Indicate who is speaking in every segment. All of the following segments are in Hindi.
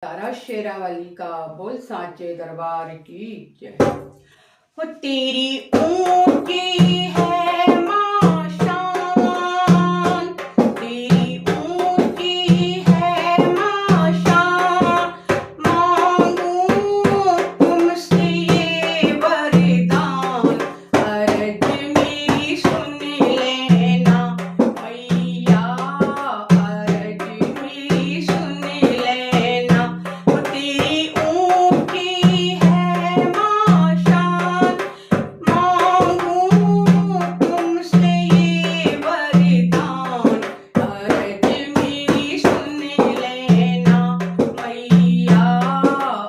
Speaker 1: जयकारा शेरावाली का, बोल साचे दरबार की जय। हो तेरी ऊंची है मां शान, तेरी ऊंची है मां शान, मांगू तुमसे ये वरदान, अर्ज मेरी सुन लेना मैया, अर्ज मेरी सुन लेना। हो तेरी ऊंची है मां शान, मांगू तुमसे ये वरदान, अर्ज मेरी सुन लेना मैया,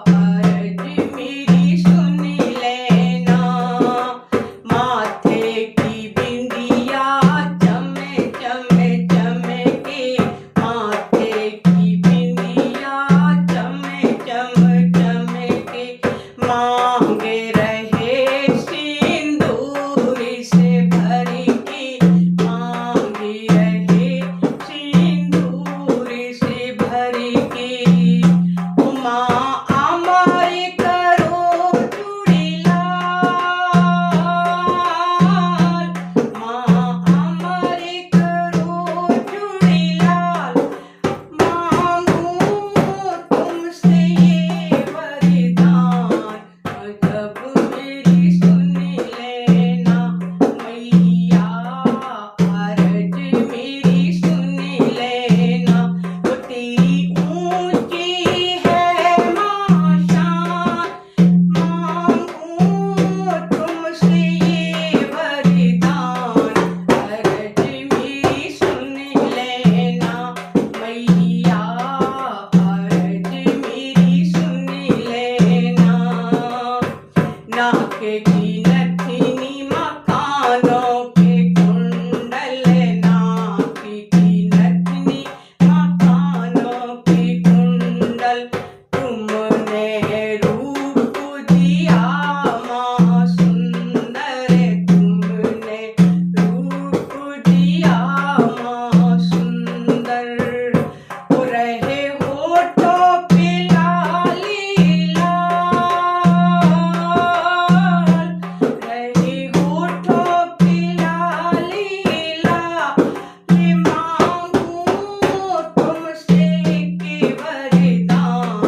Speaker 1: अर्ज मेरी सुन लेना। माथे की बिंदिया चमे चमे चमके, माथे की बिंदिया चमे चम चमके, मांगे रहे सिंदूर से भर के, मांगे रहे सिंदूर से भर के। माँ अमर करो चूड़ीलाल, माँ अमर करो चूड़ीलाल, मांगू तुमसे ये वरदान, जब मेरी सुन लेना मैया, अर्ज मेरी सुन लेना। वो तेरी ऊंची है मां शान, मांगू तुमसे ये वरदान, अर्ज मेरी सुन लेना मैया, अर्ज मेरी सुन लेना। नाक की नथनी मकानों के कुंडल, नाक की नथनी मकानों के कुंडल, तुमने रूप दिया मां सुंदर, तुमने रूप दिया मां सुंदर। हो रहे होठों पे लाली लाल, रहे होठों पे लाली लाल, मांगू तुमसे के वरदान,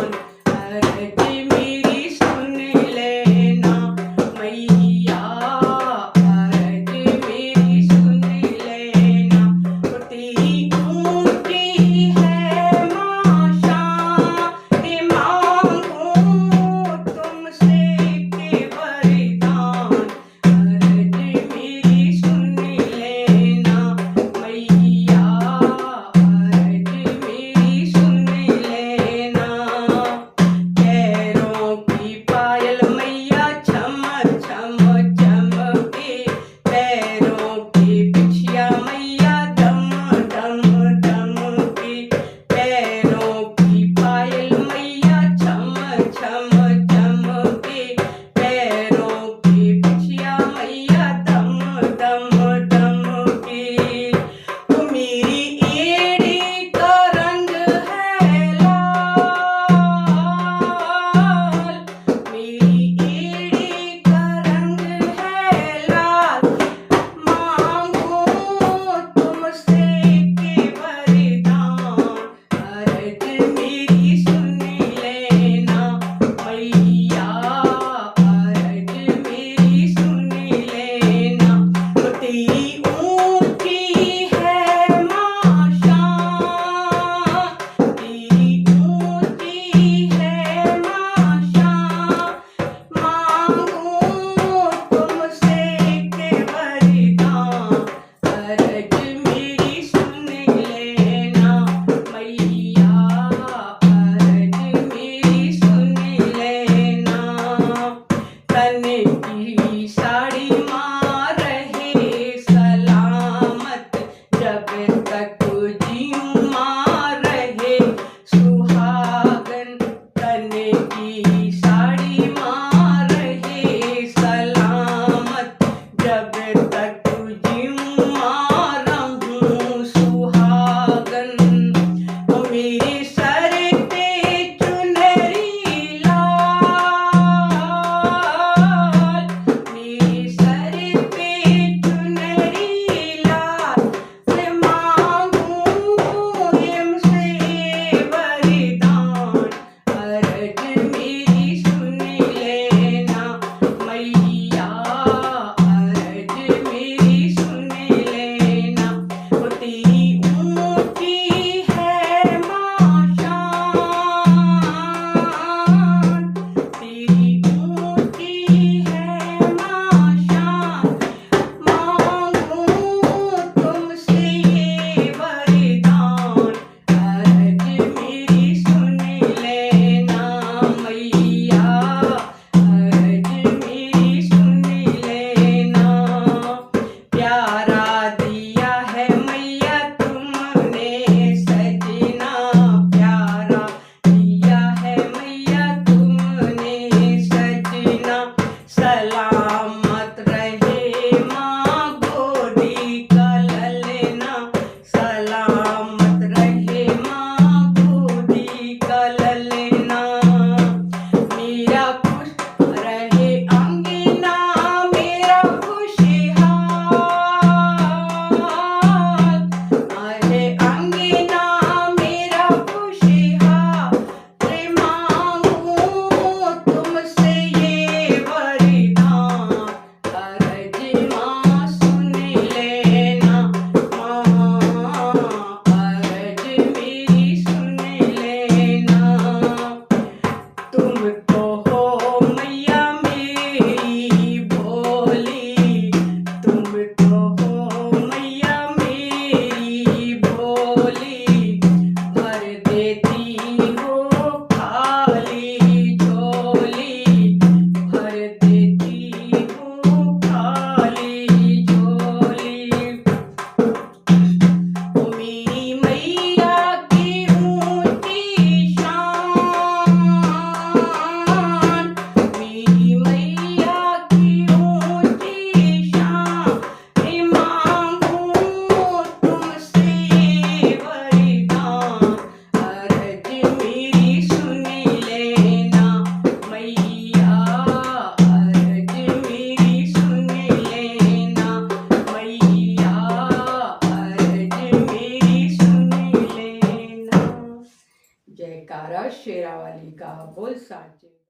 Speaker 1: शेरावाली का बोल साचे